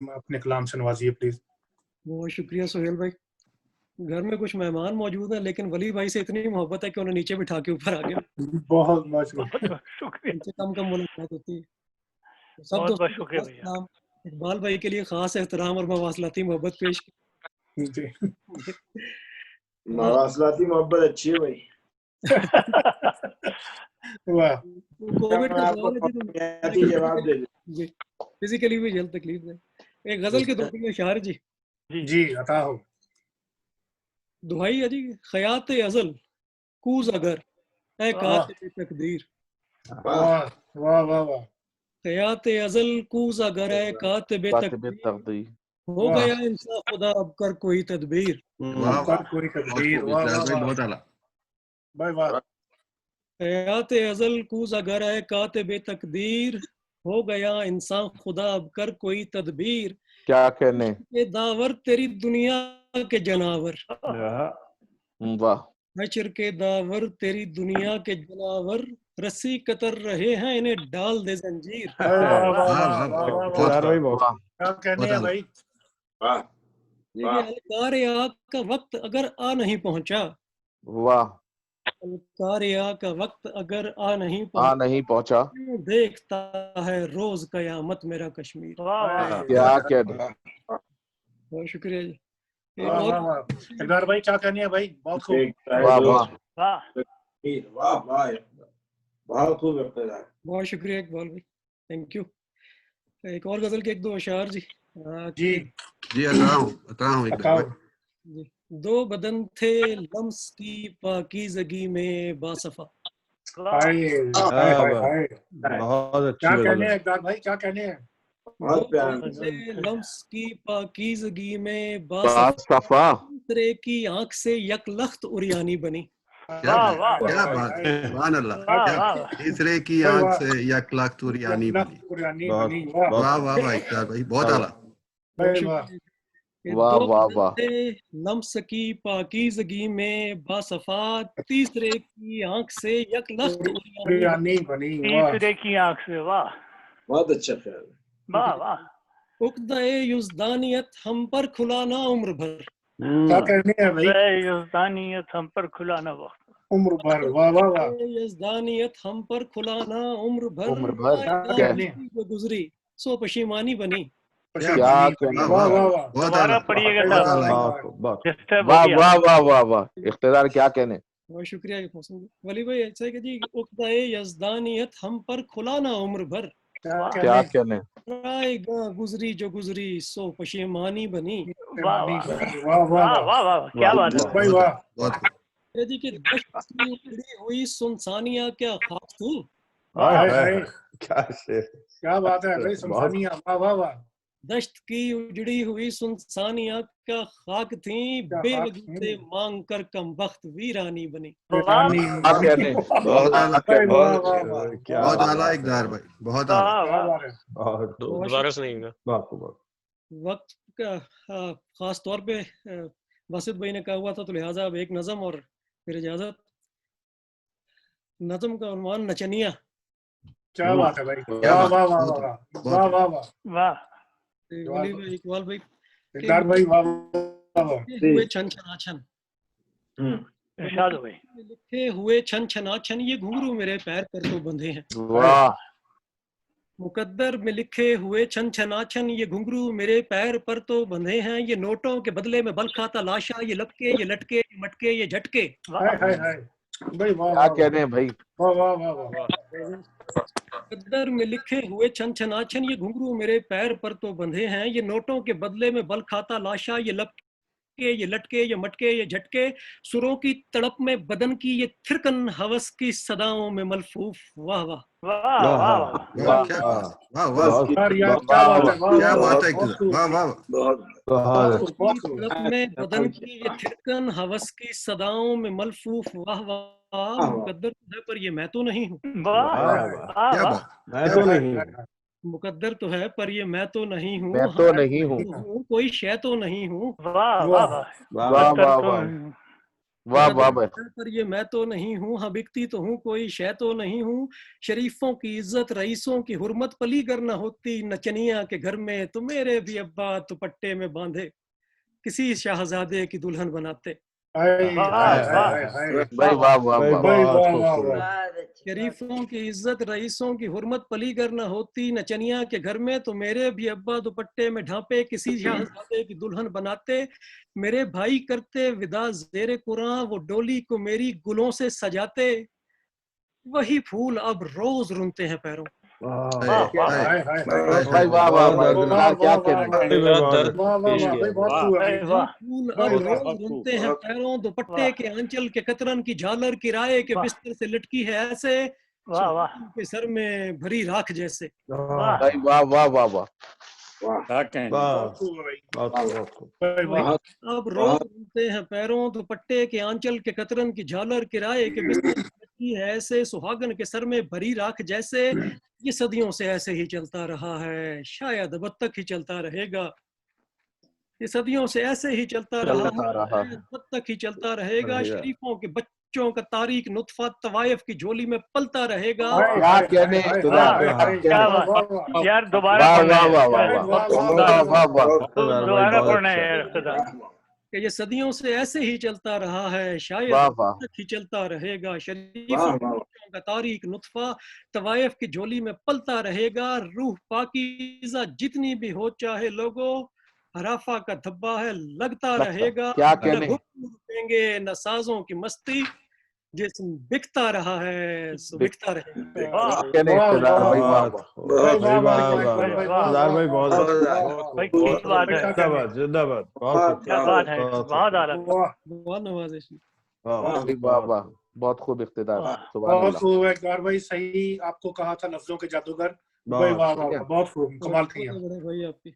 अपने कलाम से नवाजिए प्लीज। बहुत शुक्रिया सोहेल भाई। घर में कुछ मेहमान मौजूद हैं, लेकिन वली भाई से इतनी मोहब्बत है कि उन्हें नीचे बिठा के ऊपर आ गया। बहुत बहुत शुक्रिया। शुक्रिया, इनसे कम मुलाकात होती है। तो सब बहुत दोस्तों बहुत को शुक्रिया खास भैया। सलाम। इकबाल भाई के लिए खास एहतराम और मवासलाती मोहब्बत पेश की। जी। मवासलाती मोहब्बत अच्छी है भाई। वाह, कोविड का आपको दौर है जी, तो बुनियादी जवाब दे दे। जी फिजिकली भी जल्द तकलीफ है। एक गजल के 2-3 अशार जी। जी अता हो। दुहाई है जी। खयात अजल कूज अगर ए कातिब तकदीर। वाह वाह वाह वाह। खयात अजल कूज अगर ए कातिब तकदीर। हो वाह। गया इंसाफ खुदा अब कर कोई तदबीर। अब कर कोई तकदीर। वाह वाह वाह। बहुत आला। भाई वाह। हयात अजल कूज अगर है कातिब तकदीर। हो गया इंसान खुदा अब कर कोई तदबीर। क्या कहने। ये दावर तेरी दुनिया के जनावर। वाह। हशर के दावर तेरी दुनिया के जनावर। रस्सी कतर रहे हैं इन्हें डाल दे जंजीर। वाह वाह वाह वाह वाह। क्या कहने हैं भाई। वाह देखिए अलकार आग का वक्त अगर आ नहीं पहुंचा। वाह। अलकार आग का वक्त अगर आ नहीं पहुंचा देखता है रोज कयामत मेरा कश्मीर। क्या कहने। बहुत शुक्रिया जी। एक वाह और वाह वाह। इकबाल भाई क्या कहने हैं भाई। बहुत खूब। वाह वाह वाह वाह, बहुत खूब इक़्तिदार। बहुत शुक्रिया इकबाल भाई, थैंक यू। एक और गजल के 1-2 अशार जी। जी जी अता हूँ एकदम। जी। दो बदन थे लम्स की पाकीज़गी में बासफा। हाय हाय हाय हाय। बहुत अच्छी क्या गजल कहने है। हैं इकबाल भाई, क्या कहने हैं। दो बदन थे लम्स की पाकीज़गी में बासफा। दूसरे की आंख से यकलख्त उरियानी बनी। क्या बात, सुभान अल्लाह। तीसरे की आंख से यकलख्त तुरियानी बनी। वाह वाह भाई इकबाल भाई, बहुत आला। वाह दो वाह बदन वाह। थे लम्स की पाकीज़गी में बासफा। तीसरे की आंख से यकलख्त उरियानी बनी। तीसरे की आंख से। वाह बहुत अच्छा ख्याल है। वाह वाह। उक़्दा-ए युज़दानियत हम पर खुला ना उम्र भर। क्या कहने हैं भाई। युज़दानियत हम पर खुला ना वक्त उम्र भर। वाह वाह वाह। युज़दानियत हम पर खुला ना उम्र भर। जो गुजरी सो पशीमानी बनी। क्या कहने। वाह वाह वाह। दोबारा पढ़िएगा साहब। वाह वाह वाह वाह वाह। इख्तिदार क्या कहने। बहुत शुक्रिया वली भाई। ऐसा है कि जी उक़्दा-ए यज़दानियत हम पर खुला ना उम्र भर। क्या कहने। गुजरी जो गुजरी सो पशीमानी बनी। वाह वाह वाह वाह वाह, क्या बात है भाई वाह। जी कि दश्त की उखड़ी हुई सुनसानिया क्या खाक थी। क्या बात है भाई। सुनसानिया। वाह वाह वाह। दश्त की उजड़ी हुई सुनसानिया क्या खाक थी। बेवजह से मांग कर कम वक्त वीरानी बनी। बहुत आला इकबाल भाई, बहुत आला। दोबारा सुनाइएगा। वक्त का खास तौर पे वासिद भाई ने कहा हुआ था, तो लिहाजा अब एक नज़म और फिर इजाजत। नज़म का उन्वान नचनिया। क्या बात है भाई। वाह वाह वाह वाह वाह वाह वाह। वली भाई, इकबाल भाई, इकबाल भाई वाह वाह। हुए छन छनाछन। इरशाद भाई। लिखे हुए छन छनाछन ये घुंघरू मेरे पैर पर तो बंधे हैं। वाह। मुकद्दर में लिखे हुए छन छनाछन ये घुंघरू मेरे पैर पर तो बंधे हैं। ये नोटों के बदले में बल खाता लाशा। ये लपके ये लटके ये मटके ये झटके। हाय हाय हाय भाई वाह। क्या कहने भाई। वाह वाह वाह वाह। मुकद्दर में लिखे हुए छन छनाछन ये घुंघरू मेरे पैर पर तो बंधे हैं। ये नोटों के बदले में बल खाता लाशा। ये लपके ये लटके ये मटके ये झटके। सुरों की तड़प में बदन की ये थिरकन हवस की सदाओं में मलफूफ। वाह वाह वाह वाह क्या बात है। वाह वाह। में बदन की ये थिरकन हवस की सदाओं में मलफूफ। वाह वाह। मुकद्दर तो है पर ये मैं तो नहीं हूँ। क्या बात। मैं तो नहीं। मुकद्दर तो है पर ये मैं तो नहीं हूँ। मैं तो नहीं हूँ। कोई शय तो नहीं हूँ। वाह वाह वाह वाह वाह वाह वाह भाई पर ये मैं तो नहीं हूँ, हाँ बिकती तो हूँ, कोई शय तो नहीं हूँ। शरीफों की इज्जत रईसों की हुर्मत पली कर न होती, नचनिया के घर में तो मेरे भी अब्बा दुपट्टे में बांधे किसी शाहजादे की दुल्हन बनाते। हाय वाह, हाय वाह। हाय हाय भाई वाह वाह भाई वाह भाई बहुत वाह वाह खूबसूरत। वाह शरीफों की इज्जत रईसों की हुर्मत पली कर न होती, नचनिया के घर में तो मेरे भी अब्बा दुपट्टे में ढांपे किसी शाहजादे की दुल्हन बनाते। मेरे भाई करते विदा ज़ेरे कुरां, वो डोली को मेरी गुलों से सजाते, वही फूल अब रोज रुनते हैं पैरों। वाह, वाह। हाय हाय भाई वाह वाह बहुत वाह दर्द इख्तियार क्या कहने बहुत वाह वाह वाह भाई बहुत खूब है अरे भाई। वाह, फूल भाई अब वाह रोज रुनते हैं पैरों, दुपट्टे वाह। के आंचल के कतरन की झालर किराए के वाह। बिस्तर से लटकी है ऐसे, वाह, वाह। सुल्तान के सर में भरी राख जैसे। वाह, भाई वाह वाह वाह वाह वाह बहुत खूब है भाई बहुत खूब। भाई वाह बहुत अब रोज रुनते हैं पैरों, दुपट्टे के आंचल के कतरन की झालर किराए के बिस्तर से लटकी है ऐसे, सुहागन के सर में भरी राख जैसे। ये सदियों से ऐसे ही चलता रहा है, शायद अब तक ही चलता रहेगा। ये सदियों से ऐसे ही चलता रहा है, शायद अब तक ही चलता रहेगा। शरीफों के बच्चों का तारीख नुत्फा तवायफ की झोली में पलता रहेगा। क्या कहने इख्तियार क्या बात। यार दोबारा वाह पढ़ना वाह है। वाह वाह वाह वाह वाह वाह दोबारा पढ़ना है यार खुदा। कि ये सदियों से ऐसे ही चलता रहा है, शायद वाह अब वाह तक ही चलता रहेगा। शरीफों के बच्चों का तारीख नुत्फा तवायफ की झोली में पलता रहेगा। रूह पाकीज़ा जितनी भी हो चाहे लोगों, हराफा का धब्बा है लगता रहेगा। क्या न कहने घुंघरू रुकेंगे न साजों की मस्ती, जिस्म बिकता रहा है सो बिकता रहेगा। वाह, कहने इख्तियार भाई वाह वाह भाई वाह वाह वाह, वाह वाह, भाई वाह। सरदार भाई बहुत भाई क्या बात है। जिंदाबाद जिंदाबाद बहुत क्या बात है, बहुत आला। वाह बहुत नवाजिश। भाई वाह वाह बहुत खूब इख्तियार वाह। सुभान बहुत अल्लाह खूब है इकबाल भाई, सही आपको कहा था लफ्जों के जादूगर। भाई वाह वाह वाह, बहुत खूब, कमाल थी बड़े भाई आपकी।